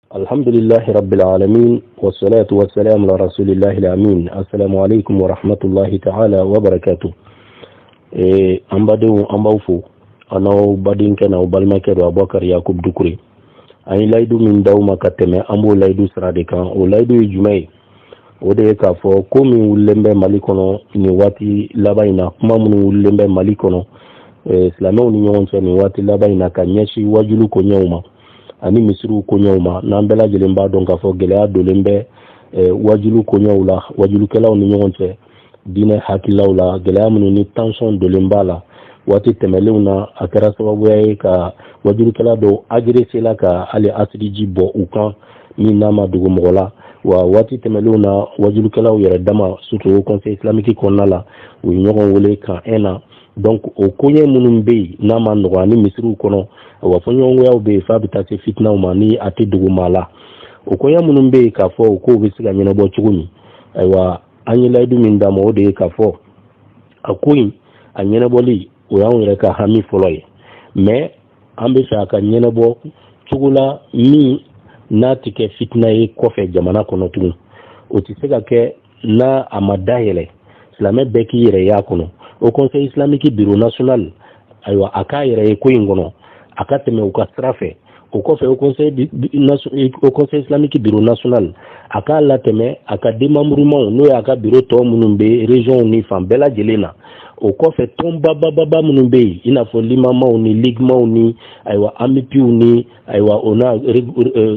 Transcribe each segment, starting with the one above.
Alhamdulillahi Rabbil Alamin, wa salatu wa salam ala Rasulillahi al-Amin. Assalamu alaikum wa rahmatullahi ta'ala wa barakatuh. Ambadou ambawfo, anaw badinke na balmake do Abubakar Yakub Dukure. Ani laydu min dawma kateme ambo laydu srade kan o laydu jumay. O de ka fo ko min wulembe Mali kono ni wati labayna kuma mun wulembe Mali kono. Islamaw ni ñewon ni wati labayna ka nyeshi wajulu ko ñewma. Ani misru ko ñewma nambela jelemba don ka fo gele adolembe wajulu ko ñewla wajulu kelaw ni ñewonte dine hakilawla gele amunu ni tension dolemba la wati temelewna akara sababu ya ka wajulu kela do agressé la ka ali asriji bo ukan ni nama dugo mola wa wati temelewna wajulu kelaw yere dama surtout au conseil islamique konala u ñogon wole ka ena donc o koye munum be nama ndo ani misru kono wa fonyo yaw be fa bitase fitna ma ni ate dugu mala o koye munum be ka fo ko be siga nyina bo chugumi aywa anyi laydu min da mo de ka fo akoyi anyina boli o yaw re ka hami foloy mais ambe sa ka nyina bo chugula mi na tike fitna e ko fe jamana kono tu o ti siga ke na amadayele islamé beki yere ya kono au conseil islamique bureau national aywa aka yere ko ingono aka teme u kasrafe au conseil islamique bureau national aka la teme aka démembrement no aka bureau to munumbe région ni fam bela jelena au kofe tomba baba munumbe ina fo limama ni ligma ni aywa amipi ni aywa ona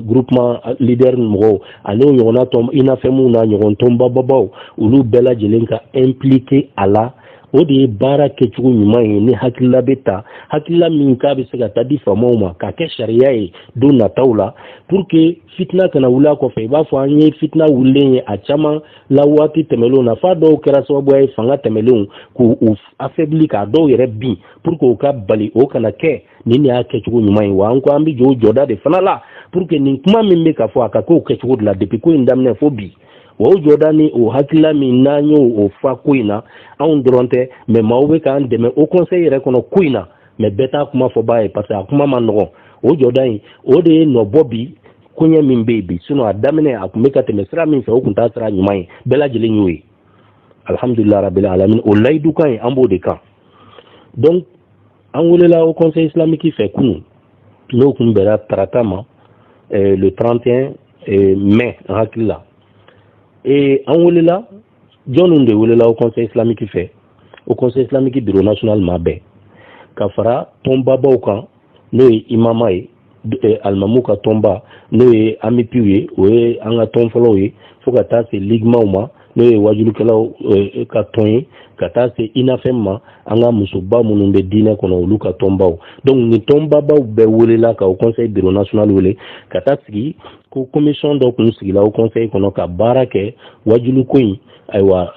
groupement leader mo alo yona tom ina femu na nyon tomba baba ulu bela jelenka impliqué à la o de bara ke chugu nyuma ni hakilla beta hakilla min ka be sega tadi famoma ka ke sharia e do na taula pour que fitna kana wula ko fe ba fo anye fitna wulenye a chama la wati temelo na fa do kera so boy fanga temelo ku affaibli ka do yere bi pour que o ka bali o kana ke nini a ke chugu nyuma wa anko ambi jo joda de fanala pour que ni kuma min ka fo aka ko ke chugu la depuis ko indamne fo bi wo jodani o hakila min nanyo o fa kuina on dronte mais mawbe kan deme au conseil rekono kuina mais beta kuma fo bae parce que kuma manno o jodani o de no bobi kunya min baby suno adamene akumeka te mesra min fa okunta sra nyumai bela jele nyuyi alhamdulillah rabbil alamin o laydu kan ambo de kan donc an wolela au conseil islamique fait kunu no kumbera tratama le 31 mai hakila et en wolela John Nde wolela au conseil islamique fait au conseil islamique bureau national mabe kafara tomba baukan no imama almamuka tomba no amipiwe we anga tomfolowe foka ta se ligma uma no wajulu kala ka toyi kata se inafemma anga musuba munumbe dina kono luka tomba donc ni tomba ba be wolela ka au conseil bureau national wole kata sigi ko commission do kun sigi la au conseil kono ka barake wajulu koyi aywa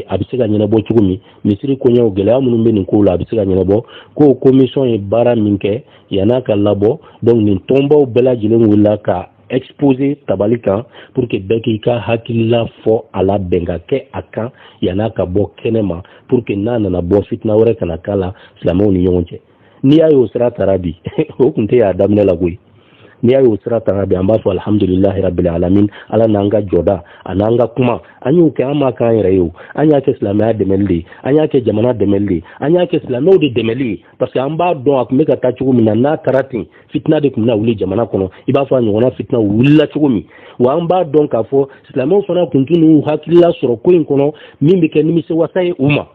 abisega nyina bo chugumi misiri ko nyaw gela munumbe ni ko la abisega nyina bo ko commission e bara minke yana ka labo donc ni tomba bela jilen wala ka exposé tabalika pour que beki ka hakilla fo ala benga ke aka yana ka bo kenema pour que nana na bo fitna wore kana kala islamo ni yonche ni ayo sira tarabi o kunte ya damne la goy ni ayo sira tarabi ambaso alhamdulillah rabbil alamin ala nanga joda ananga kuma anyu ke ama kan reyo anya ke islamia demelli anya ke jamana demelli anya ke islamo de demelli parce que amba don akumeka ta chugumi na karati fitna de kumna wuli jamana kono iba fa nyona fitna wula chugumi wa amba don ka fo islamo fana kuntunu hakilla soro ko kono mimbe ke nimise wasaye uma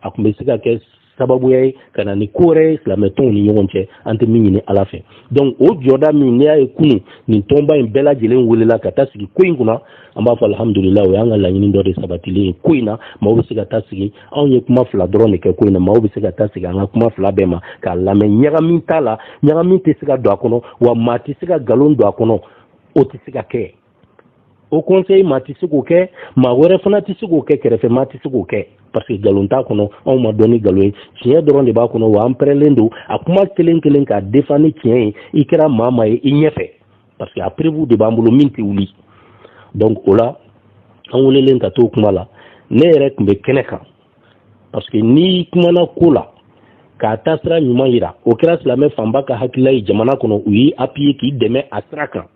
akumesika ke sababu yayi kana ni kore islameton ni yonche ante minni ala fe donc o joda min ne ay kunu ni tomba en bela jelen wulela kata sigi kuinguna amba fa alhamdulillah wa anga la nyini ndore sabatili kuina mawo siga tasigi onye kuma fla drone ke kuina mawo siga tasigi anga kuma fla bema ka la men nyaga min tala nyaga min te siga do akono wa mati siga galon do akono o te siga ke au conseil mati sigo ke ma wore fana ti sigo ke kerefe mati sigo ke parce que galonta kono on m'a donné galoy tien doron de ba kono wa amprelendo akuma kelen ka defani tien ikira mama e nyefe parce que après vous de bambulo minti wuli donc ola on wolelen ka to kuma la ne rek be keneka parce que ni kuma na kula ka tasra nyuma ira o kira islamé famba ka hakilai jamana kono uyi apiye ki deme asraka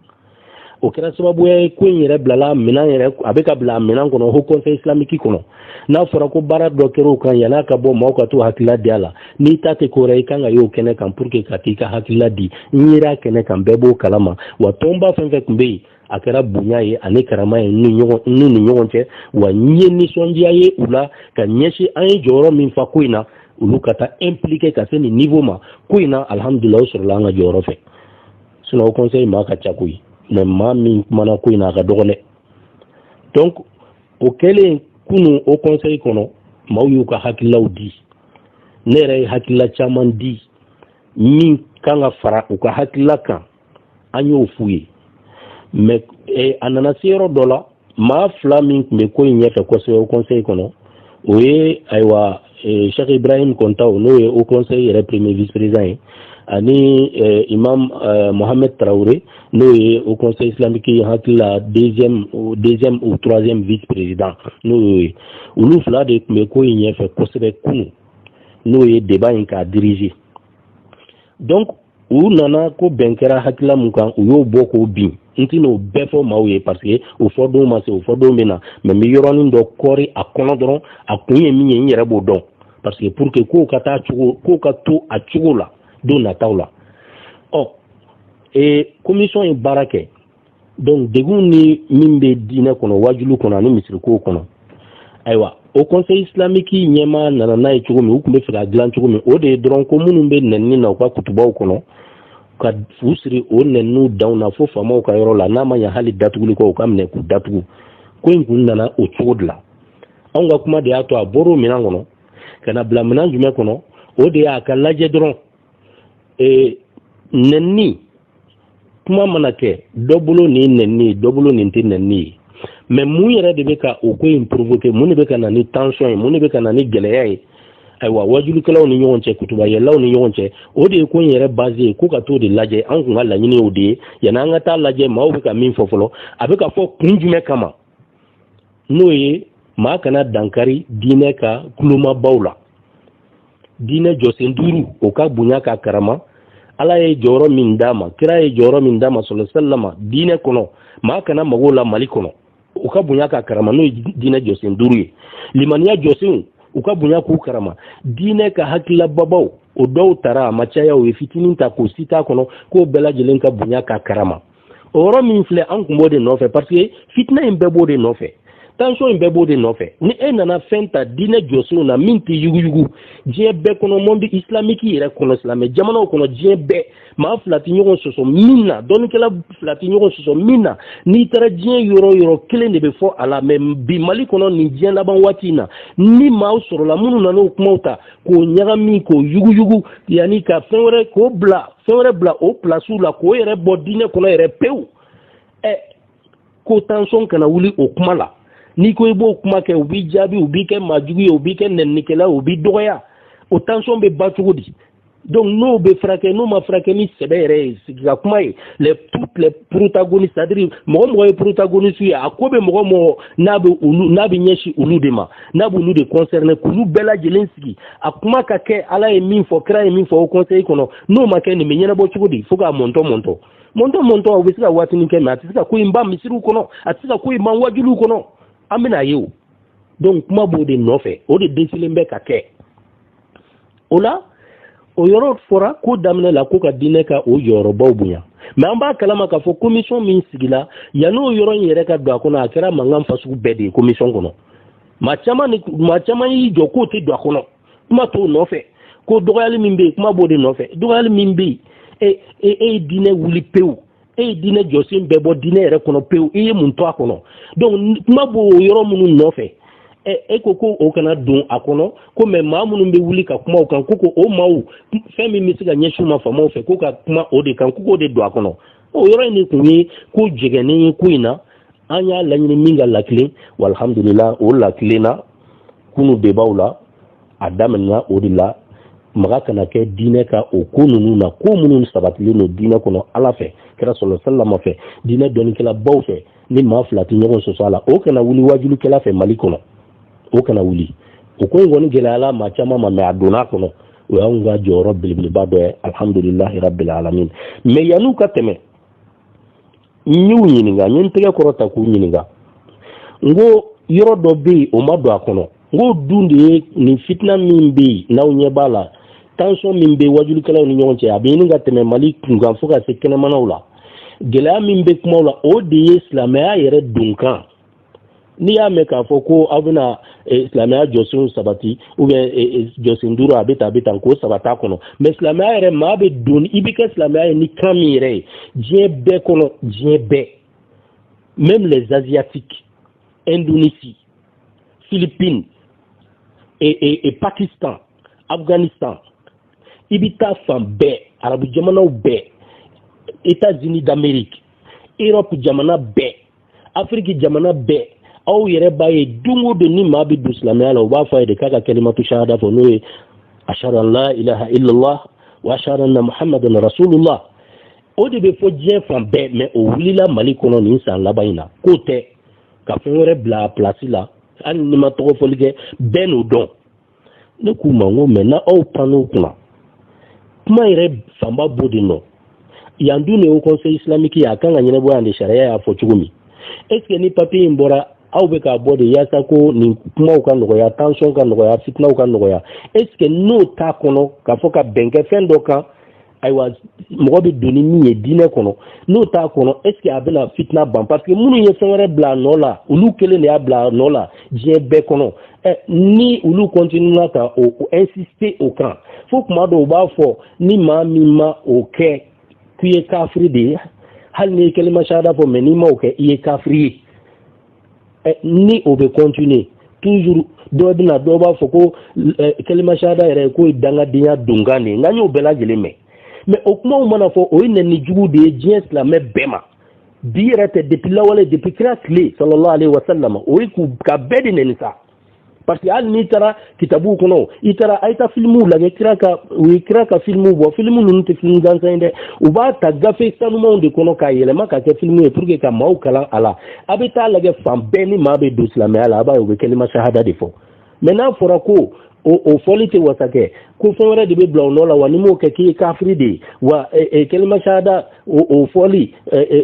o kɛra sababu ye ko in yɛrɛ bilala minɛn yɛrɛ a bɛ ka bila minɛn kɔnɔ Haut Conseil islamique kɔnɔ n'a fɔra ko baara dɔ kɛra o kan yan'a ka bɔ maaw ka to hakilila di a la n'i ta tɛ ko wɛrɛ i kan ka y'o kɛnɛ kan pour que ka t'i ka hakilila di n yera kɛnɛ kan bɛɛ b'o kalama wa tɔnba fɛn fɛn tun bɛ yen a kɛra bonya ye ani karama ye n'u ni ɲɔgɔn cɛ wa n ye nisɔndiya ye u la ka ɲɛsin an ye jɔyɔrɔ min fa ko in na olu ka taa impliquer ka se nin niveau ma ko in na alhamdulillah o sɔrɔla an ka jɔyɔrɔ fɛ sinon Haut Conseil maa ka ca koyi mais maa min kumana ko in na a ka dɔgɔ dɛ donc o kɛlen kunu Haut Conseil kɔnɔ maaw y'u ka hakililaw di ne yɛrɛ ye hakilila caman di min kan ka fara u ka hakilila kan an y'o f'u ye mais a nana se yɔrɔ dɔ la maa fila min tun bɛ ko in ɲɛfɛ kosɛbɛ Haut Conseil kɔnɔ o ye ayiwa Cheikh Ibrahim Kontaw n'o ye Haut Conseil yɛrɛ premier vice président ye ani imam Mohamed Traoré n'o ye Haut Conseil islamique hakilila deuxième ou troisième vice président n'o ye olu fila de tun bɛ ko in ɲɛfɛ kosɛbɛ kunu n'o ye débat in k'a diriger donc u nana ko bɛn kɛra hakilila mun kan u y'o bɔ k'o bin n tɛn'o bɛɛ fɔ maaw ye parce que o fɔdon ma se o fɔdon bɛ na mais n bɛ yɔrɔnin dɔ kɔri a kɔnɔ dɔrɔn a kun ye min ye n yɛrɛ b'o dɔn parce que pour que kow ka to a cogo la don nataw la commission ye baara kɛ donc degun ni min bɛ diinɛ kɔnɔ wajulu kɔnɔ ani misirikow kɔnɔ ayiwa Haut Conseil islamique ɲɛmaa nana n'a ye cogo min u tun bɛ fɛ ka dilan cogo min o de ye dɔrɔn ko minnu bɛ nɛnini na u ka kutubaw kɔnɔ ka fu siri o nɛniniw daw na fo faamaw ka yɔrɔ la n'a ma ɲɛ hali datuguli kɔ u ka minɛ k'u datugu ko in kun nana o cogo de la anw ka kuma de y'a to a bɔra o minɛn kɔnɔ ka na bila minɛn jumɛn kɔnɔ o de y'a ka lajɛ dɔrɔn nɛnini kuma mana kɛ dɔ bolo nin nɛnini ye dɔ bolo nin tɛ nɛnini ye mais mun yɛrɛ de bɛ ka o ko in provoquer mun de bɛ ka na ni tension ye mun de bɛ ka na ni gɛlɛya ye ayiwa wajulikɛlaw ni ɲɔgɔn cɛ kutubayɛlaw ni ɲɔgɔn cɛ o de ye ko in yɛrɛ base ye ko ka t'o de lajɛ an kun ka laɲini y'o de ye yanni an ka taa lajɛ maaw bɛ ka min fɔ fɔlɔ a bɛ ka fɔ kun jumɛn kama n'o ye maa kana dankari diinɛ ka kulomabaw la diinɛ jɔsen 5 o ka bonya ka karama ala ye jɔyɔrɔ min d'a ma kira ye jɔyɔrɔ min d'a ma sallallahu alaihi wasallam diinɛ kɔnɔ maa kana mago la Mali kɔnɔ u ka bonya ka karama n'o ye diinɛ jɔsen 5 ye limaniya jɔsenw u ka bonya k'u karama diinɛ ka hakilababaw o dɔw tara a ma caya o ye fitinin ta k'o sita kɔnɔ k'o bɛɛ lajɛlen ka bonya ka karama o yɔrɔ min filɛ an kun b'o de nɔfɛ parce que fitina in bɛɛ b'o de nɔfɛ tension in bɛɛ b'o de nɔfɛ ni e nana fɛn ta diinɛ jɔsenw na min tɛ yuguyugu diɲɛ bɛɛ kɔnɔ monde islamique yɛrɛ kɔnɔ silamɛ jamanaw kɔnɔ diɲɛ bɛɛ maa fila tɛ ɲɔgɔn sɔsɔ min na dɔnnikɛla fila tɛ ɲɔgɔn sɔsɔ min na n'i taara diɲɛ yɔrɔ yɔrɔ kelen de bɛ fɔ a la mais bi Mali kɔnɔ nin diɲɛ laban waati in na ni maaw sɔrɔla minnu nana o kumaw ta k'o ɲagami k'o yuguyugu yanni ka fɛn wɛrɛ bila o pilasiw la k'o yɛrɛ bɔ diinɛ kɔnɔ yɛrɛ pewu ko tension kana wuli o kuma la n'i ko i b'o kuma kɛ u b'i jaabi u b'i kɛ maajugu ye u b'i kɛ nɛninikɛla u b'i dɔgɔya o tension bɛ ban cogo di donc n'o bɛ furakɛ n'o ma furakɛ ni sɛbɛ yɛrɛ ye sigi ka kuma ye toutes les protagonistes c'est-à-dire mɔgɔ ye protagoniste ye a ko bɛ mɔgɔ n'a bɛ ɲɛsin olu de ma n'a b'olu de concerné k'olu bɛɛ lajɛlen sigi a kuma ka kɛ ala ye min fɔ kira ye min fɔ o conseil kɔnɔ n'o ma kɛ nin bɛ ɲɛnabɔ cogo di fo k'a mɔntɔ o bɛ se ka waatinin kɛ mais a tɛ se ka ko in ban misiriw kɔnɔ a tɛ se ka ko in ban wajuliw kɔnɔ an bɛna ye o donc kuma b'o de nɔfɛ o de décilen bɛ ka kɛ o la o yɔrɔ fɔra ko daminɛ la ko ka diinɛ ka o jɔyɔrɔbaw bonya mais an b'a kalama k'a fɔ commission min sigila yan'o yɔrɔ in yɛrɛ ka don a kɔnɔ a kɛra mankan fasugu bɛɛ de ye commission kɔnɔ maa caman y'i jɔ k'o tɛ don a kɔnɔ kuma t'o nɔfɛ ko dɔgɔyali min bɛ yen kuma b'o de nɔfɛ dɔgɔyali min bɛ yen e ye diinɛ wuli pewu e ye diinɛ jɔsen bɛɛ bɔ diinɛ yɛrɛ kɔnɔ pewu i ye mun to a kɔnɔ donc kuma b'o yɔrɔ minnu nɔfɛ e ko o kana don a kɔnɔ ko mais maa minnu bɛ wuli ka kuma o kan ko o maaw fɛn min bɛ se ka ɲɛsin ma faamaw fɛ ko ka kuma o de kan ko de don a kɔnɔ o yɔrɔ in de tun ye ko jɛgɛnen ye ko in na an y'a laɲini min ka lakilen walhamdulillah o lakilen na kunu debaw la a daminɛna o de la maga kana kɛ diinɛ ka o ko ninnu na ko minnu sabatilen don diinɛ kɔnɔ ala fɛ kira sallallahu alaihi wasallam fɛ diinɛ dɔnnikɛla baw fɛ ni maa fila tɛ ɲɔgɔn sɔsɔ a la o kana wuli wajulikɛla fɛ Mali kɔnɔ o kana wuli o ko in kɔni gɛlɛyala maa caman ma mais a donna a kɔnɔ o y'anw ka jɔyɔrɔ belebeleba dɔ ye alhamdulillahi rabbil alamin mais yan'u ka tɛmɛ nyu nyininga nyentega korota ku nyininga ngo yoro do be o mado akono ngo dunde ni fitna mimbe na unyebala tension mimbe wajulu kala ni nyonche abini ngateme mali kunga fuka sekene manawla gela mimbe kumola o de islamaya yere dunkan ni ya meka foko abuna islamaya josun sabati ou bien josun duro abeta ko sabata kono mais islamaya yere mabe dun ibika islamaya ni kamire djebe kono djebe même les asiatiques Indonésie, Philippines et Pakistan, Afghanistan, Ibita Fambe, Arabu Jamana Be, États-Unis d'Amérique, Europe Jamana Be, Afrique Jamana Be, au Yereba et Dungo de Nimabi d'Islamia, au Bafa et de Kaka Kalimatu Shahada for nous, Ashara Allah, ilaha illallah, wa Ashara Muhammadan Rasulullah. Au début, il faut dire Fambe, mais au Lila Malikono Ninsan Labaina, côté. Ka fere bla place là an ni ma to folike ben o don ne ku mango mena o pano kuna kuma ire famba bodino yandu ne au conseil islamique ya kanga nyene bo ande sharia ya fo chugumi est ce que ni papier mbora au be ka bode ya sako ni kuma o kan ya tension kan ya fitna o kan ya est ce que no ta kono ka fo ka benke fendo kan aywa mɔgɔ bɛ doni min ye diinɛ kɔnɔ n'o t'a kɔnɔ est ce que a bɛna fitina ban parce que minnu ye fɛn wɛrɛ bila a nɔ la olu kelen de y'a bila a nɔ la diɲɛ bɛɛ kɔnɔ ni olu continuera ka o insister o kan fo tuma dɔw u b'a fɔ ni maa min ma o kɛ k'i ye kafiri de ye hali n'i ye kalima shahada fɔ mais n'i ma o kɛ i ye kafiri ye ni o bɛ continuer toujours dɔw bɛna dɔw b'a fɔ ko kalima shahada yɛrɛ k'o ye dangadenya donkan de ye nka n y'o bɛɛ lajɛlen mɛn. Mais au moment où on a fait, on a dit que la même bema. Dire depuis là, depuis Christ, sallallahu alayhi wa sallam, on a dit que parce que al nitara kitabu kono itara aita filmu la kraka filmu bo filmu nun te film gansande u ba ta gafe sanu mo de kono ka yele maka ke filmu e pour que ka mau kala ala abita la ge fam beni mabe do islam ala ba o be kelima shahada de fo maintenant fora ko o folite wasake ko fere de be bla no la wani mo ke ki kafiri de wa kelima shahada o foli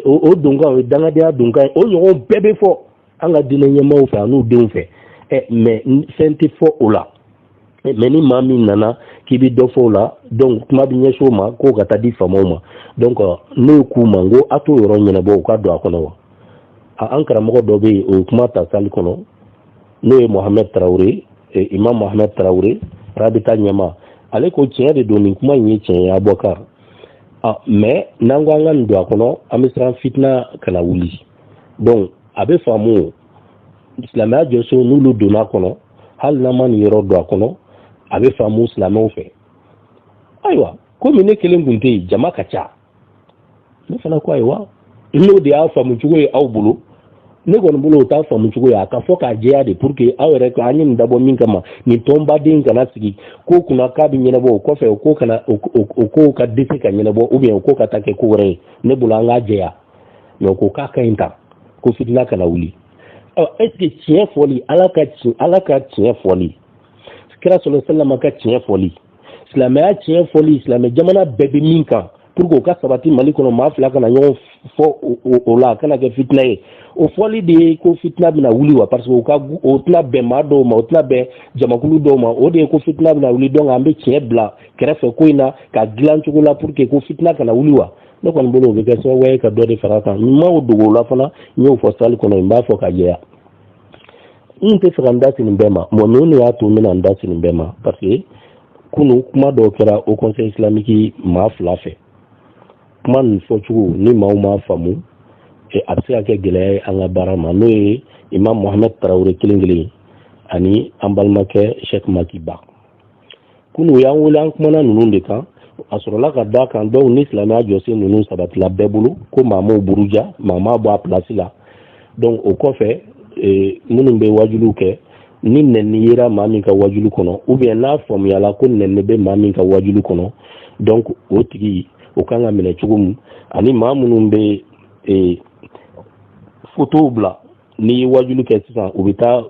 o dunga o danga dia dunga o nyo bebe fo anga dinenye mo fa no de fe mais senti fo ola mais ni mami nana qui bi do fo la donc kuma bi nyesho ma ko kata di famo ma donc no ku mango ato yoro nyene bo ka do akono wa ankara mo do be o kuma ta sal kono no e Mohamed Traoré imam Mohamed Traoré rabita nyama ale ko tiere do ni kuma nyi chen ya Abubakar mais nangwanga ndo akono amisran fitna kana wuli donc abe famo islamia joso nulu dona kono hal naman yoro do kono abe famu islamia fe aywa ko mine kelen bunte jama kacha ne fana ko aywa no de afa mu chugo aw bulu ne gon bulu ta fa mu chugo ya ka foka je ade pour que awere ko anyin dabo min kama ni tomba din kana sigi ko kuna ka bi nyene bo ko fe ko kana ko ka dise ka nyene bo ou bien ko ka take ko re ne bulanga je ya no ko ka kainta ko fitna kana wuli. Est-ce que tien folie alaka tien folie kira sallallahu alaihi wasallam ka tien folie islamia tien folie islamia jamana bebe minka pour ko ka sabati mali kono ma fla kana nyon fo o la kana ke fitna e o folie de ko fitna bina wuli wa parce que ka o tla be ma do ma o tla be jamakulu do ma o de ko fitna bina wuli donc ambe tien bla kera fe ko ina ka glan chukula pour que ko fitna kana wuli wa no kon bolo be ka so way ka do de farata ma o dugo la fana ñew fo sal kono mba fo ka jeya inte franda sin bema mo noni ya to mina nda sin bema parce que kunu kuma do kera au conseil islamique ma flafe kuma ni fo chugo ni ma ma famu e apsia ke gele anga barama no imam Mohamed Traoré kilingili ani ambalma ke Sheikh Makiba kunu ya wala kuma na nunu de kan asorola ka da kan do ni islamia jose nunu sabat la bebulu ko mama buruja mama bo place la donc au kofe minnu bɛ wajulu kɛ ni nɛni yera maa min ka wajulu kɔnɔ ou bien n'a faamuyala ko nɛni bɛ maa min ka wajulu kɔnɔ donc o tigi o kan ka minɛ cogo min ani maa minnu bɛ photo bila ni ye wajulu kɛ sisan u bɛ taa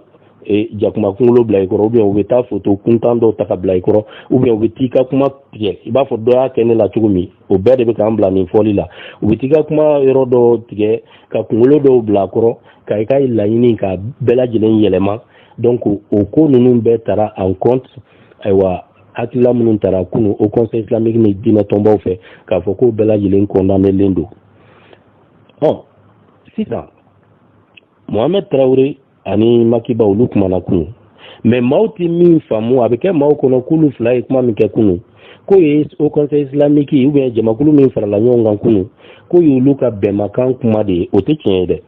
e jakuma kungulo bila ikoro ou bien u bɛ taa photo kuntan dɔw ta ka bila ikoro ou bien u bɛ t'i ka kuma tigɛ i b'a fɔ dɔ y'a kɛ ne la cogo min o bɛɛ de bɛ k'an bila nin fɔli la u bɛ t'i ka kuma yɔrɔ dɔw tigɛ ka kunkolo dɔw bila a kɔrɔ ka i ka laɲini ka bɛɛ lajɛlen yɛlɛma donc o ko ninnu bɛɛ tara en compte ayiwa hakilila minnu taara kunu au conseil islamique ni diinɛ tɔnbaw fɛ k'a fɔ k'o bɛɛ lajɛlen condamnelen don sisan Mohamed Traoré ani Makiba olu kumana kunu mais maaw ti min faamu a bɛ kɛ maaw kɔnɔ k'olu fila ye kuma min kɛ kunu k'o ye au conseil islamique ou bien jamakulu min farala ɲɔgɔn kan kunu k'o ye olu ka bɛnmakan kuma de ye o tɛ tiɲɛ ye dɛ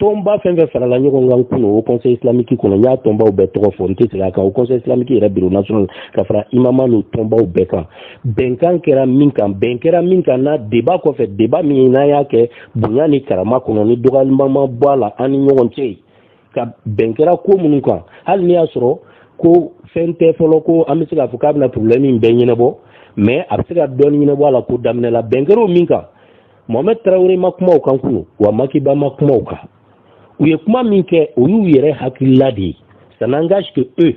tɔnba fɛn fɛn farala ɲɔgɔn kan kunu au conseil islamique kɔnɔ n y'a tɔnbaw bɛɛ tɔgɔ fɔ n tɛ segin a kan au conseil islamique yɛrɛ bureau national ka fara imama n'o tɔnbaw bɛɛ kan bɛnkan kɛra min kan bɛn kɛra min kan na débat kɔfɛ débat min n'a y'a kɛ bonya ni karama kɔnɔ ni dɔgɔyalima ma bɔ a la an ni ɲɔgɔn cɛ ka bɛn kɛra ko minnu kan hali n'i y'a sɔrɔ ko fɛn tɛ fɔlɔ ko an bɛ se k'a fɔ k'a bɛna problème in bɛɛ ɲɛnabɔ mais a bɛ se ka dɔɔni ɲɛnabɔ a la ko daminɛ la bɛn kɛra o min kan Mohamed Traoré ma kumaw kan kunu wa Makiba ma kumaw kan u ye kuma min kɛ o y'u yɛrɛ hakilila de ye ça n'engage que eux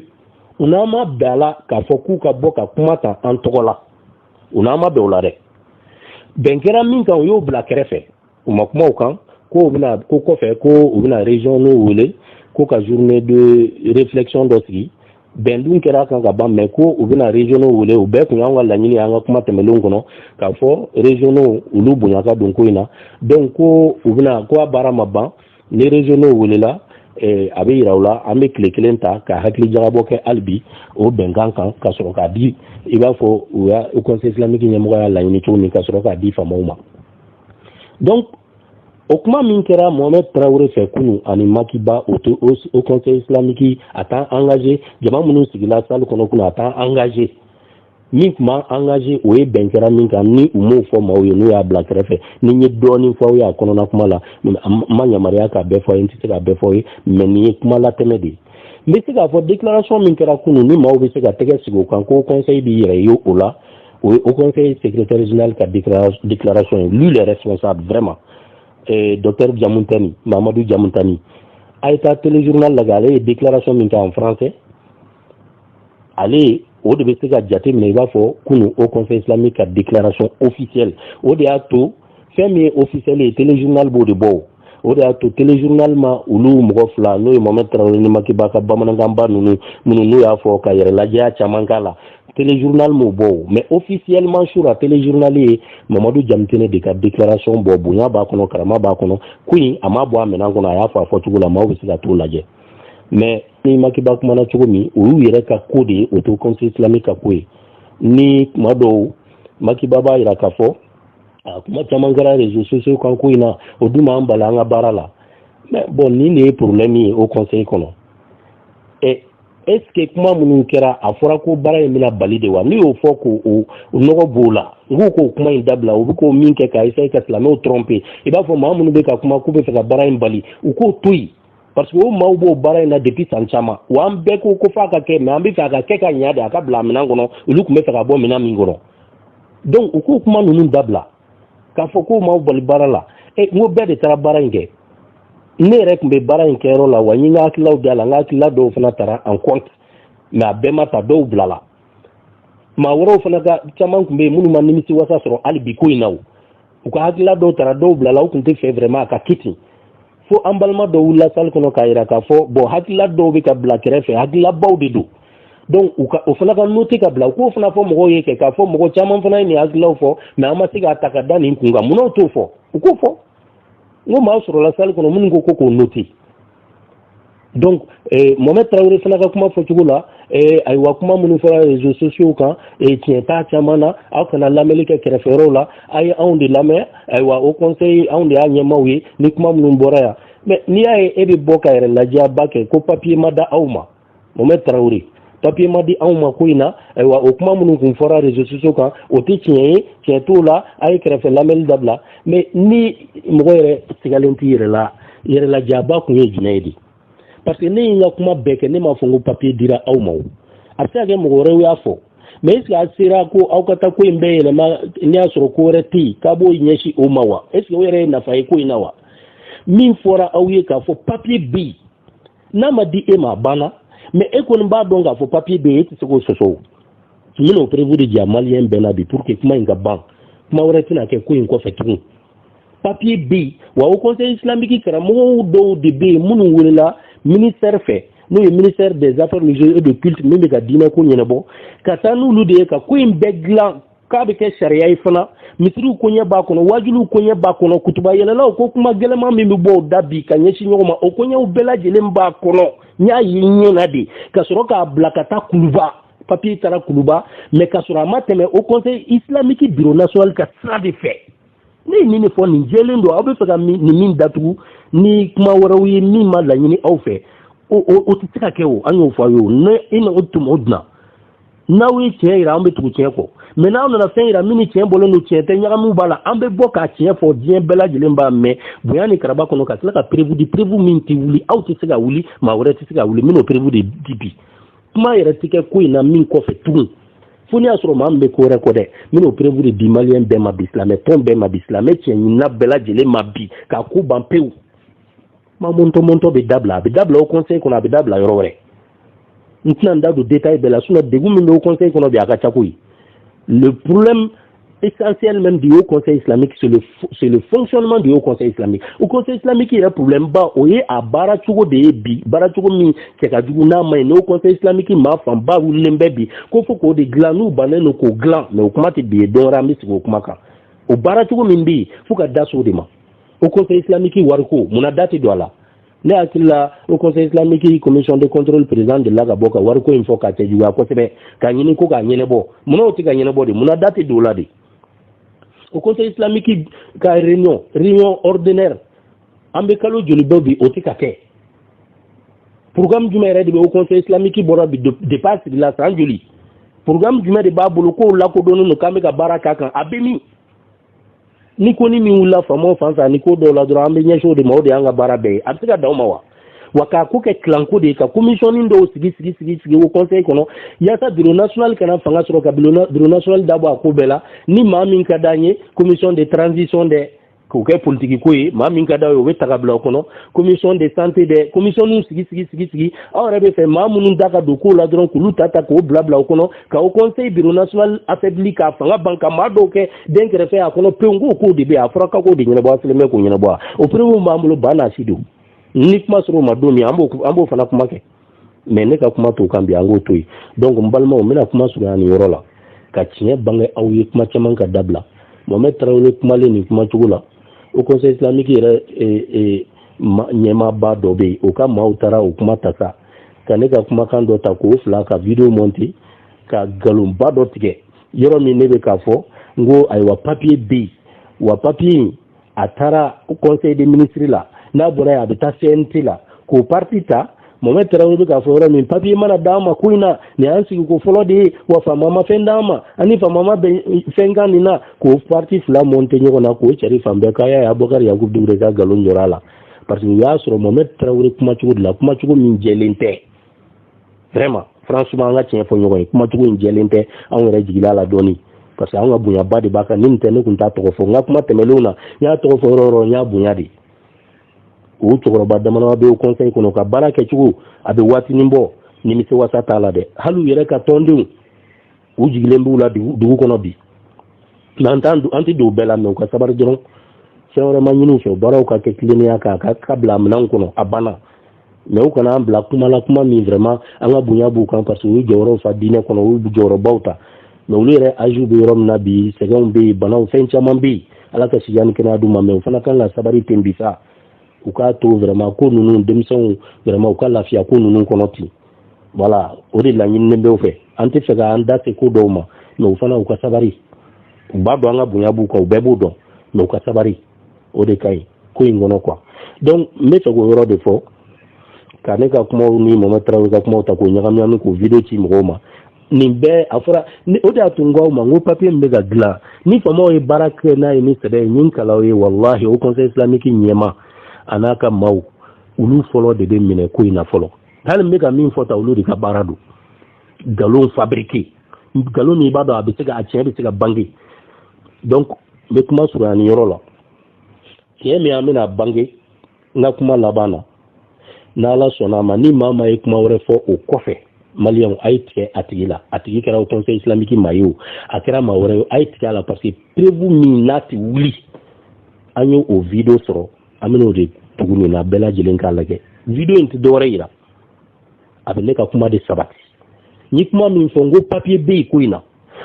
u n'an ma bɛn a la k'a fɔ k'u ka bɔ ka kuma ta an tɔgɔ la u n'an ma bɛn o la dɛ bɛn kɛra min kan u y'o bila kɛrɛfɛ u ma kumaw kan ko kɔfɛ ko u bɛna région n'u wele ko ka journée de réflexion dɔ sigi bɛn dun kɛra kan ka ban mais ko u bɛna région n'u wele u bɛɛ kun y'an ka laɲini an ka kuma tɛmɛlenw kɔnɔ k'a fɔ région n'u olu bonya ka don ko in na donc ko u bɛna ko a baara ma ban ni région n'u welela a bɛ yira u la an bɛ tile kelen ta ka hakili jagabɔ kɛ hali bi o bɛnkan kan ka sɔrɔ k'a di i b'a fɔ u y'a conseil islamique ɲɛmɔgɔ y'a laɲini cogo min ka sɔrɔ k'a di faamaw ma donc o kuma min kɛra Mohamed Traoré fɛ kunu ani Makiba au conseil islamique a t'an engagé jama minnu sigila salle kɔnɔ kunu a t'an engagé min kuma engagé o ye bɛn kɛra min kan ni u m'o fɔ maaw ye n'u y'a bila kɛrɛfɛ ni n ye dɔɔnin fɔ aw ye a kɔnɔna kuma la ma yamaruya k'a bɛɛ fɔ a ye n tɛ se k'a bɛɛ fɔ aw ye mais nin ye kuma latɛmɛ de ye n bɛ se k'a fɔ déclaration min kɛra kunu ni maaw bɛ se ka tɛgɛ sigi o kan ko conseil b'i yɛrɛ ye o la o ye au conseil secrétaire général ka déclaration ye lui le responsable vraiment docteur Djamoutani Mamadou Djamoutani a ye taa téléjournal lajɛ ale ye déclaration min kɛ en français ale o de bɛ se ka jate minɛ i b'a fɔ kunu au conseil islamique ka déclaration officielle o de y'a to fɛn min ye officiel ye téléjournal b'o de bɔ o de y'a to téléjournal ma olu mɔgɔ fila n'o ye Mohamed Traoré ni Makiba ka bamanankanba ninnu n'u y'a fɔ ka yɛrɛ lajɛya caman k'a la téléjournal m'o bɔ mais officiellement sur la téléjournal ye Mamadou Djamoutani de ka déclaration bɔ bonya b'a kɔnɔ karama b'a kɔnɔ ko in a ma bɔ a minɛn kɔnɔ a y'a fɔ a fɔcogo la maaw bɛ se ka t'o lajɛ mais ni Makiba kumana cogo min o y'u yɛrɛ ka ko de ye o to conseil islamique ka ko ye ni kuma dɔw Makiba b'a jira k'a fɔ kuma caman kɛra réseaux sociaux kan ko in na o dun b'an bali an ka baara la mais bon nin de ye problème ye au conseil kɔnɔ est ce que kuma minnu kɛra a fɔra ko baara in bɛna bali de wa n'i y'o fɔ k'o nɔgɔ b'o la n ko k'o kuma in dabila u bɛ k'o min kɛ ka essayer ka silamɛw tromper i b'a fɔ maa minnu bɛ ka kuma k'u bɛ fɛ ka baara in bali u k'o to yen parce que o maaw b'o baara in na depuis san caman wa an bɛɛ ko f'a ka kɛ mais an bɛ fɛ a ka kɛ ka ɲɛ de a ka bila minɛn kɔnɔ olu tun bɛ fɛ ka bɔ minɛn min kɔnɔ donc u k'o kuma ninnu dabila k'a fɔ k'o maaw bali baara la n ko bɛɛ de taara baara in kɛ ne yɛrɛ tun bɛ baara in kɛyɔrɔ la wa n ye n ka hakilaw da la n ka hakilila dɔw fana taara en compte mais a bɛɛ ma ta dɔw bilala maa wɛrɛw fana ka caman tun bɛ yen minnu ma nimisi wasa sɔrɔ hali bi ko in na u ka hakilila dɔw taara dɔw bilala u tun tɛ fɛ vraiment a ka kɛ ten fo an balima dɔw wulila salle kɔnɔ k'a jira k'a fɔ bon hakilila dɔw bɛ ka bila kɛrɛfɛ hakilabaw de don donc o fana ka noter ka bila u k'o fana fɔ mɔgɔw ye k'a fɔ mɔgɔ caman fana ye nin hakilaw fɔ mais an ma se k'a ta ka da nin kun kan munna o t'o fɔ u k'o fɔ n ko maa sɔrɔla salle kɔnɔ minnu ko k'o noter donc Mohamed Traoré fana ka kuma fɔcogo la ayiwa kuma minnu fɔra réseaux sociaux kan tiɲɛ t'a caman na aw kana lamɛnli kɛ kɛrɛfɛyɔrɔw la a ye anw de lamɛn ayiwa au conseil anw de y'a ɲɛmaaw ye ni kuma minnu bɔra yan mais n'i y'a ye e bɛ bɔ ka yɛrɛ lajɛba kɛ ko papier ma da aw ma Mohamed Traoré papier ma di anw ma ko in na ayiwa o kuma minnu kun fɔra réseaux sociaux kan o tɛ tiɲɛ ye tiɲɛ t'o la a ye kɛrɛfɛ lamɛnli dabila mais ni mɔgɔ yɛrɛ sigalen t'i yɛrɛ la yɛrɛ lajɛba kun ye jumɛn ye de parce que ne ye n ka kuma bɛɛ kɛ ne m'a fɔ n ko papier dira aw ma o a bɛ se ka kɛ mɔgɔ wɛrɛw y'a fɔ mais est ce que a sera ko aw ka taa ko in bɛɛ yɛlɛma n'i y'a sɔrɔ ko wɛrɛ tɛ yen k'a b'o ɲɛsin o ma wa est ce que o yɛrɛ ye nafa ye ko in na wa min fɔra aw ye k'a fɔ papier bɛ yen n'a ma di e ma bana mais e kɔni b'a dɔn k'a fɔ papier bɛ yen e tɛ se k'o sɔsɔ n bɛna o prévu de diya maliyɛn bɛɛ la bi pour que kuma in ka ban kuma wɛrɛ tɛna kɛ ko in kɔfɛ tugun papier bɛ yen wa o conseil islamique karamɔgɔw dɔw de bɛ yen minnu welela ministère fɛ n'o ye ministère des affaires religieuses et de culte min bɛ ka diinɛ ko ɲɛnabɔ ka taa n'olu de ye ka ko in bɛɛ dilan k'a bɛ kɛ sariya ye fana misiriw ko ɲɛ b'a kɔnɔ wajuliw ko ɲɛ b'a kɔnɔ kutuba yɛlɛlaw ko kuma gɛlɛman min bɛ bɔ o da bi ka ɲɛsin ɲɔgɔn ma o ko ɲɛw bɛɛ lajɛlen b'a kɔnɔ n y'a ye ɲɛ na de ka sɔrɔ k'a bila ka taa kuluba papier taara kuluba mais ka sɔrɔ a ma tɛmɛ au conseil islamique bureau national ka sira de fɛ ne ye nin de fɔ nin jɛlen don aw bɛ fɛ ka nin min datugu ni kuma wɛrɛw ye min ma laɲini aw fɛ o tɛ se ka kɛ o an y'o fɔ aw ye o ne e na o tuma o dunna n'aw ye tiɲɛ yira an bɛ tugu tiɲɛ kɔ mais n'aw nana fɛn yira min ni tiɲɛ bɔlen don tiɲɛ tɛ ɲagamu b'a la an bɛ bɔ k'a tiɲɛ fɔ diɲɛ bɛɛ lajɛlen b'a mɛn bonya ni karaba kɔnɔ ka tila ka prévu di prévu min tɛ wuli aw tɛ se ka wuli maa wɛrɛ tɛ se ka wuli min n'o prévu de di bi kuma yɛrɛ tɛ kɛ ko in na min kɔfɛ tugun fo n'i y'a sɔrɔ maa min bɛ ko wɛrɛ kɔ dɛ min n'o prévu de di maliyɛn bɛɛ ma bi silamɛ tɔn bɛɛ ma bi silamɛ tiɲɛ ɲinina bɛɛ lajɛlen ma bi k'a ko ban pewu ma mɔntɔ bɛ dabila a bɛ dabila o conseil kɔnɔ a bɛ dabila yɔrɔ wɛrɛ n tɛna n da don détail bɛɛ la sinon degun min bɛ o conseil kɔnɔ bi a ka ca koyi le problème essentiel même du haut conseil islamique c'est le fonctionnement du haut conseil islamique au conseil islamique il y a problème ba o ye a baara cogo de ye bi baara cogo min cɛ ka jugu n'a ma ɲi n'o conseil islamique maa fanba wulilen bɛ bi ko fo k'o de dilan n'u bannen don k'o dilan mais o kuma tɛ bi ye don wɛrɛ an bɛ sigi o kuma kan o baara cogo min bɛ yen fo ka da so de ma o conseil islamique wariko munna da tɛ don a la ne hakili la o conseil islamique commission de contrôle président de la ka bɔ ka wariko in fɔ ka cɛ juguya kosɛbɛ ka ɲini ko k'a ɲɛnabɔ munna o tɛ ka ɲɛnabɔ de munna da tɛ don o la de au conseil islamique ka réunion ordinaire an bɛ kalo joli bɛ bi o tɛ ka kɛ programme jumɛn yɛrɛ de bɛ au conseil islamique bɔra bi depuis a sigila san joli programme jumɛn de b'a bolo k'o lakodɔnnen don k'an bɛ ka baara k'a kan a bɛ min ni ko ni min wulila faamaw fan fɛ ni ko dɔw la dɔrɔn an bɛ ɲɛsin o de ma o de y'an ka baara bɛɛ ye a bɛ se ka dan o ma wa wa k'a ko kɛ kilanko de ye ka commissionin dɔw sigi o conseil kɔnɔ yaasa bureau national kana fanga sɔrɔ ka bureau national dabɔ a ko bɛɛ la ni maa min ka d'an ye commission de transition dɛ k'o kɛ politiki ko ye maa min ka d'aw ye o bɛ ta ka bila o kɔnɔ commission de santé dɛ commissionninw sigi aw yɛrɛ bɛ fɛ maa minnu da ka don k'o la dɔrɔn k'olu ta k'o bila o kɔnɔ ka o conseil bureau national affaibli k'a fanga ban ka maa dɔw kɛ den kɛrɛfɛ a kɔnɔ pewu k'o de bɛ yen a fɔra k'o de ɲɛnabɔ a sɛbɛn bɛ k'o ɲɛnabɔ o prévu b'an bolo ba n'a si don ni kuma sɔrɔ o ma don min an b'o fana kuma kɛ mais ne ka kuma t'o kan bi an k'o to yen donc n balimaw n bɛna kuma surunya nin yɔrɔ la ka tiɲɛ bange aw ye kuma caman ka dabila Mohamed Traoré kumalen nin kuma cogo la au conseil islamique yɛrɛ ɲɛmaaba dɔ bɛ yen o ka maaw taara o kuma ta sa ka ne ka kumakan dɔ ta k'o fila ka video monter ka nkalonba dɔ tigɛ yɔrɔ min ne bɛ k'a fɔ n ko ayiwa papier bɛ yen wa papier in a taara conseil des ministres la n'a bɔra yen a bɛ taa CNT la k'o parti ta Mohamed Traoré bɛ k'a fɔ yɔrɔ min papier mana d'an ma ko in na nin y'an sigi ko fɔlɔ de ye wa faama ma fɛn d'an ma ani faama ma bɛn fɛn kan nin na k'o parti fila monter ɲɔgɔn na k'o cari fan bɛɛ k'a y'a ye Abubakar Yakubu Dukure ka nkalon jɔra a la parce que u y'a sɔrɔ Mohamed Traoré kumacogo de la kumacogo min jɛlen tɛ vraiment franchement an ka tiɲɛ fɔ ɲɔgɔn ye kumacogo in jɛlen tɛ anw yɛrɛ jigila la dɔɔni parce que an ka bonyaba de b'a kan ni nin tɛ ne tun t'a tɔgɔ fɔ n ka kuma tɛmɛlenw na n y'a tɔgɔ fɔ yɔrɔ o yɔrɔ n y'a bonya de o cɛkɔrɔba damadama bɛ o conseil kɔnɔ ka baara kɛcogo a bɛ waatinin bɔ nimisiwasa t'a la dɛ hali u yɛrɛ ka tɔndenw u jigilen b'u la dugu kɔnɔ bi an tɛ don o bɛɛ la mais u ka sabari dɔrɔn fɛn wɛrɛ ma ɲini u fɛ baaraw ka kɛ tilennenya kan ka bila minɛnw kɔnɔ a banna mais u kana an bila kuma la kuma min vraiment an ka bonya b'u kan parce que u ye jɔyɔrɔw fa diinɛ kɔnɔ u ye jɔyɔrɔbaw ta mais olu yɛrɛ âge bɛ yɔrɔ min na bi sɛgɛnw bɛ yen banaw fɛn caman bɛ yen ala ka sijan ni kɛnɛya d'u ma mais u fana kan ka sabari ten bi sa u k'a to vraiment ko ninnu denmisɛnw vraiment u ka lafiya ko ninnu kɔnɔ ten voilà o de laɲininen bɛ u fɛ an tɛ fɛ k'an da se ko dɔw ma mais u fana u ka sabari u b'a dɔn an ka bonya b'u kan u bɛɛ b'o dɔn mais u ka sabari o de ka ɲi ko in kɔnɔ quoi donc n bɛ fɛ k'o yɔrɔ de fɔ ka ne ka kumaw ni Mohamed Traoré ka kumaw ta k'o ɲagami k'o video ci mɔgɔw ma nin bɛɛ a fɔra o de y'a to n ko aw ma n ko papier min bɛ ka dilan ni faamaw ye baara kɛ n'a ye ni sɛbɛn ye min kalaw ye wallahi o conseil islamique ɲɛma a n'a ka maaw olu fɔlɔ de bɛ minɛ ko in na fɔlɔ hali n bɛ ka min fɔ ta olu de ka baara don nkalon fabriqué nkalon min i b'a dɔn a tiɲɛ bɛ se ka bange donc n bɛ kuma surunya nin yɔrɔ la tiɲɛ min an bɛna bange n ka kuma laban na n'ala sɔnna ma ni maa ma ye kuma wɛrɛ fɔ o kɔfɛ maliyɛnw a ye tigɛ a tigi la a tigi kɛra o conseil islamique maa ye o a kɛra maa wɛrɛ ye a ye tigɛ a la parce que preuve min n'a ti wuli an ye o video sɔrɔ an bɛn'o de tugu nin na bɛɛ lajɛlen k'a lajɛ video in tɛ dɔwɛrɛ yira a bɛ ne ka kuma de sabati ni kuma min fɔ n ko papier bɛ yen ko in na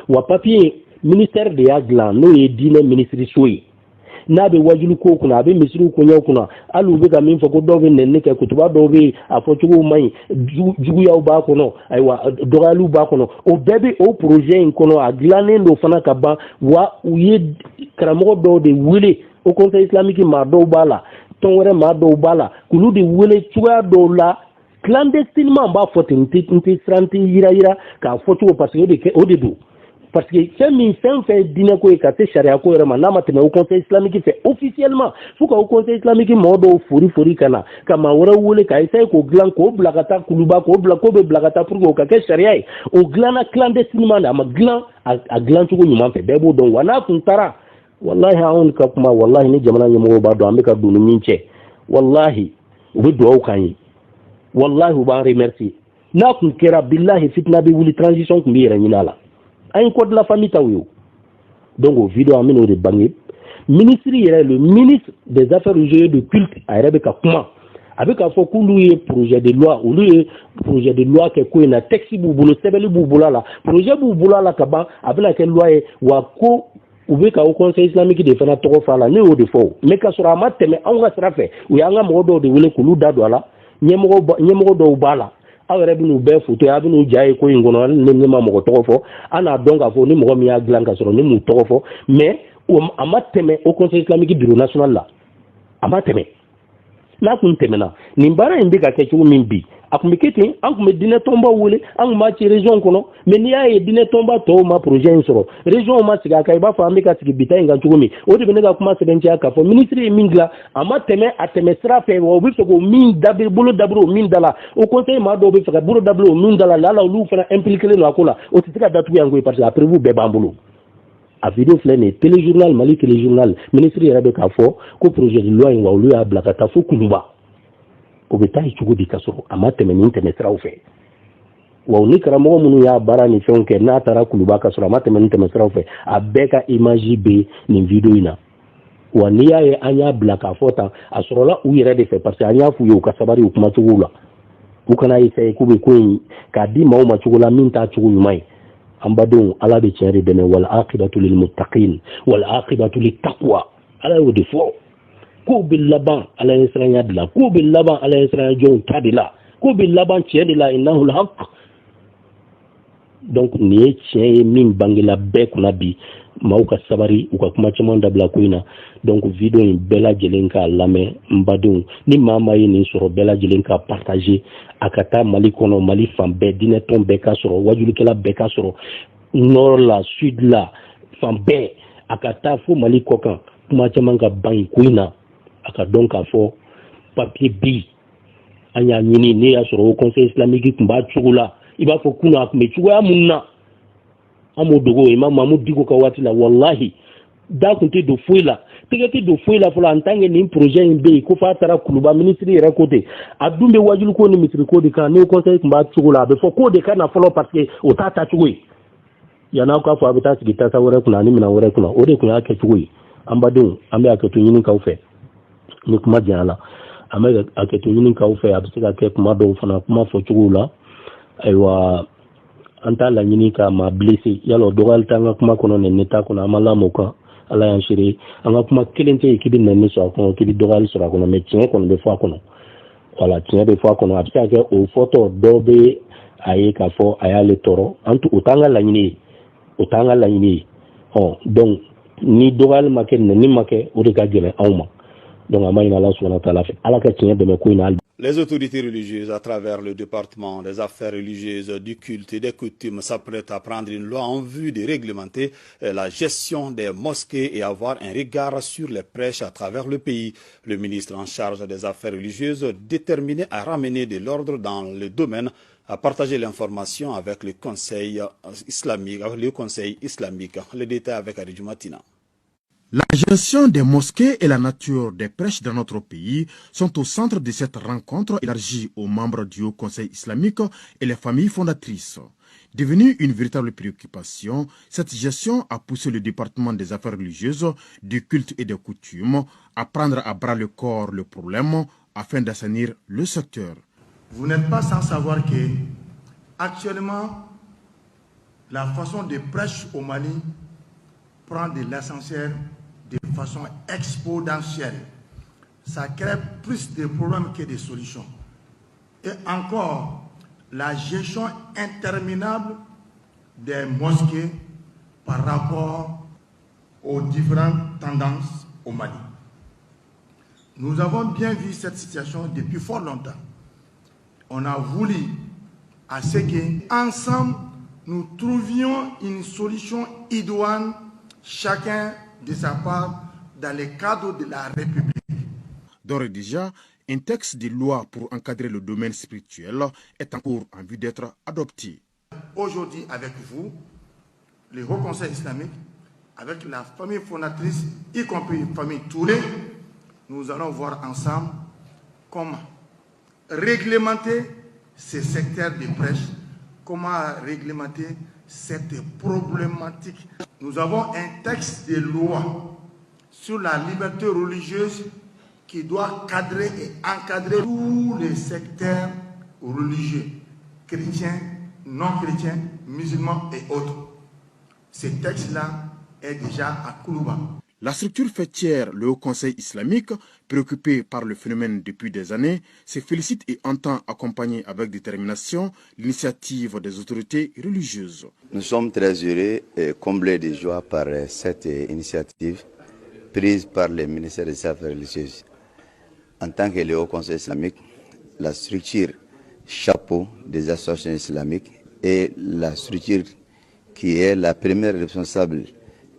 wa papier ministère de y'a dilan n'o ye diinɛ minisiriso ye n'a bɛ wajulu ko kunna a bɛ misiriw kɔɲɔw kunna hali u bɛ ka min fɔ ko dɔw bɛ nɛnini kɛ kutuba dɔw bɛ a fɔ cogow man ɲi juguyaw b'a kɔnɔ ayiwa dɔgɔyaliw b'a kɔnɔ o bɛɛ bɛ o projet in kɔnɔ a dilannen don fana ka ban wa u ye karamɔgɔ dɔw de wele o conseil islamique maa dɔw b'a la tɔn wɛrɛ maa dɔw b'a la k'olu de wele cogoya dɔw la clandestinement n b'a fɔ ten n tɛ siran n tɛ yira k'a fɔ cogo parce que o de don parce que fɛn min fɛn fɛn diinɛ ko ye ka se sariya ko yɛrɛ ma n'a ma tɛmɛ o conseil islamique fɛ officiellement fo ka o conseil islamique mɔgɔ dɔw fori ka na ka maa wɛrɛ wele ka essayer k'o dilan k'o bila ka taa kuluba k'o bɛ bila ka taa pour que o ka kɛ sariya ye o dilanna clandestinement de a ma dilan a dilan cogo ɲuman fɛ bɛɛ b'o dɔn wa n'a tun taara wallahi anw ka kuma wallahi ni jamana ɲɛmɔgɔw b'a dɔn an bɛ ka don ni min cɛ wallahi u bɛ dugawu k'an ye wallahi u b'an remercier n'a tun kɛra billahi fitina bɛ wuli transition tun bɛ yɛrɛ ɲini a la an ye code de la famille taw ye donc o video an bɛn'o de bange ministre yɛrɛ le ministre des affaires religieuses de culte a yɛrɛ bɛ ka kuma a bɛ k'a fɔ k'olu ye projet de loi olu ye projet de loi kɛ ko in na texte b'u bolo sɛbɛnni b'u bolo a la projet b'u bolo a la ka ban a bɛna kɛ loi ye wa ko u bɛ ka o conseil islamique de fana tɔgɔ fɔ a la ne y'o de fɔ mais ka sɔrɔ a ma tɛmɛ anw ka sira fɛ u y'an ka mɔgɔ dɔw de wele k'olu da don a la ɲɛmɔgɔ dɔw b'a la aw yɛrɛ bɛ n'u bɛɛ foto a bɛ n'u ja ye ko in kɔnɔ ne ma mɔgɔ tɔgɔ fɔ an n'a dɔn k'a fɔ ni mɔgɔ min y'a dilan ka sɔrɔ ne m'u tɔgɔ fɔ mais a ma tɛmɛ au conseil islamique bureau national la a ma tɛmɛ n'a tun tɛmɛna nin baara in bɛ ka kɛ cogo min bi a tun bɛ kɛ ten an tun bɛ diinɛ tɔnbaw wele an tun b'a ci région kɔnɔ mais n'i y'a ye diinɛ tɔnba tɔw ma projet in sɔrɔ région ma sigi a kan i b'a fɔ an bɛ ka sigi bita in kan cogo min o de bɛ ne ka kuma sɛbɛntiya k'a fɔ ministre ye min dilan a ma tɛmɛ a tɛmɛ sira fɛ wa u bɛ fɛ k'o min bolo dabiri o min da la o conseil maa dɔw bɛ fɛ ka bolo dabiri o min da la lala olu fana impliqué don a ko la o tɛ se ka datugu yan koyi parce que a prévu bɛɛ b'an bolo a video filɛ nin ye téléjournal Mali téléjournal ministre yɛrɛ bɛ k'a fɔ ko projet de loi in wa olu y'a bila ka taa fo Kuluba o bɛ taa cogo di ka sɔrɔ a ma tɛmɛ nin tɛmɛ siraw fɛ wa ni karamɔgɔ minnu y'a baara ni fɛnw kɛ n'a taara Kuluba ka sɔrɔ a ma tɛmɛ nin tɛmɛ siraw fɛ a bɛɛ ka image bɛ nin video in na wa n'i y'a ye an y'a bila k'a fɔ tan a sɔrɔla u yɛrɛ de fɛ parce que an y'a f'u ye u ka sabari u kumacogow la u kana essayer k'u bɛ ko in k'a di maaw ma cogo la min t'a cogo ɲuman ye an badenw ala bɛ tiɲɛ de dɛmɛ wal aqibatu lil muttaqin wal aqibatu lit taqwa ala y'o de fɔ ko bɛ laban ala ye siranya de la ko bɛ laban ala ye siranya jɔnw ta de la ko bɛ laban tiɲɛ de la innahu al-haq donc nin ye tiɲɛ ye min bangela bɛɛ kunna bi maaw ka sabari u ka kuma caman dabila ko in na donc video in bɛɛ lajɛlen k'a lamɛn n badenw ni maa ma ye nin sɔrɔ bɛɛ lajɛlen ka partager a ka taa Mali kɔnɔ Mali fan bɛɛ diinɛ tɔn bɛɛ ka sɔrɔ wajulikɛla bɛɛ ka sɔrɔ nord la sud la fan bɛɛ a ka taa fo Mali kɔ kan kuma caman ka ban ko in na a ka dɔn k'a fɔ papier bi an y'a ɲini ne y'a sɔrɔ o conseil islamique tun b'a cogo la i b'a fɔ kunun a tun bɛ cogoya mun na an m'o dogo Imam Mahmud Diko ka waati la wallahi da tun tɛ don foyi la tɛgɛ tɛ don foyi la fɔlɔ en tant que nin projet in bɛ yen ko f'a taara Kuluba ministre yɛrɛ ko ten a dun bɛ wajulu ko ni misiri ko de kan n'o conseil tun b'a cogo la a bɛ fɔ k'o de ka na fɔlɔ parce que o t'a ta cogo ye yan'aw k'a fɔ a bɛ taa sigi tasa wɛrɛ kunna ani minɛn wɛrɛ kunna o de tun y'a kɛ cogo ye an badenw an bɛ hakɛto ɲini k'aw fɛ ni kuma janya la an bɛ hakɛto ɲini k'aw fɛ a bɛ se ka kɛ kuma dɔw fana kuma fɔcogow la ayiwa an t'a laɲini ka maa blessé yala o dɔgɔyali t'an ka kuma kɔnɔ nɛni t'a kɔnɔ an ma lamɔ kan ala y'an seere an ka kuma kelen tɛ yen k'i bɛ nɛni sɔrɔ a kɔnɔ k'i bɛ dɔgɔyali sɔrɔ a kɔnɔ mais tiɲɛ kɔni bɛ fɔ a kɔnɔ voilà tiɲɛ bɛ fɔ a kɔnɔ a bɛ se ka kɛ o fɔtɔ dɔw bɛ a ye k'a fɔ a y'ale tɔɔrɔ o t'an ka laɲini ye o t'an ka laɲini ye donc ni dɔgɔyali ma kɛ nɛni ma kɛ o de ka gɛlɛn anw ma donc an b'a ɲini ala subahana taala fɛ ala ka tiɲɛ dɛmɛ ko in na. Les autorités religieuses, à travers le département des affaires religieuses, du culte et des coutumes, s'apprêtent à prendre une loi en vue de réglementer la gestion des mosquées et avoir un regard sur les prêches à travers le pays. Le ministre en charge des affaires religieuses, déterminé à ramener de l'ordre dans le domaine, a partagé l'information avec le Conseil islamique. Le détail avec Aridju Matina. La gestion des mosquées et la nature des prêches dans notre pays sont au centre de cette rencontre élargie aux membres du Haut Conseil islamique et les familles fondatrices. Devenue une véritable préoccupation, cette gestion a poussé le département des affaires religieuses, du culte et des coutumes à prendre à bras le corps le problème afin d'assainir le secteur. Vous n'êtes pas sans savoir que actuellement, la façon de prêcher au Mali prend de l'essentiel de façon exponentielle. Ça crée plus de problèmes que de solutions. Et encore, la gestion interminable des mosquées par rapport aux différentes tendances au Mali. Nous avons bien vu cette situation depuis fort longtemps. On a voulu à ce qu'ensemble, nous trouvions une solution idoine, chacun de sa part, dans le cadre de la République. D'ores et déjà, un texte de loi pour encadrer le domaine spirituel est en cours en vue d'être adopté. Aujourd'hui, avec vous, le Haut Conseil islamique, avec la famille fondatrice, y compris la famille Touré, nous allons voir ensemble comment réglementer ces secteurs de prêche, comment réglementer cette problématique. Nous avons un texte de loi sur la liberté religieuse qui doit cadrer et encadrer tous les secteurs religieux, chrétiens, non chrétiens, musulmans et autres. Ce texte-là est déjà à Koulouba. La structure fêtière, le Haut Conseil islamique, préoccupé par le phénomène depuis des années, se félicite et entend accompagner avec détermination l'initiative des autorités religieuses. Nous sommes très heureux et comblés de joie par cette initiative prise par le ministère des Affaires religieuses. En tant que le Haut Conseil islamique, la structure chapeau des associations islamiques est la structure qui est la première responsable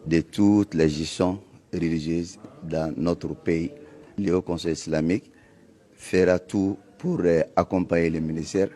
de toute la gestion religieuse dans notre pays. Le Haut Conseil islamique fera tout pour accompagner le ministère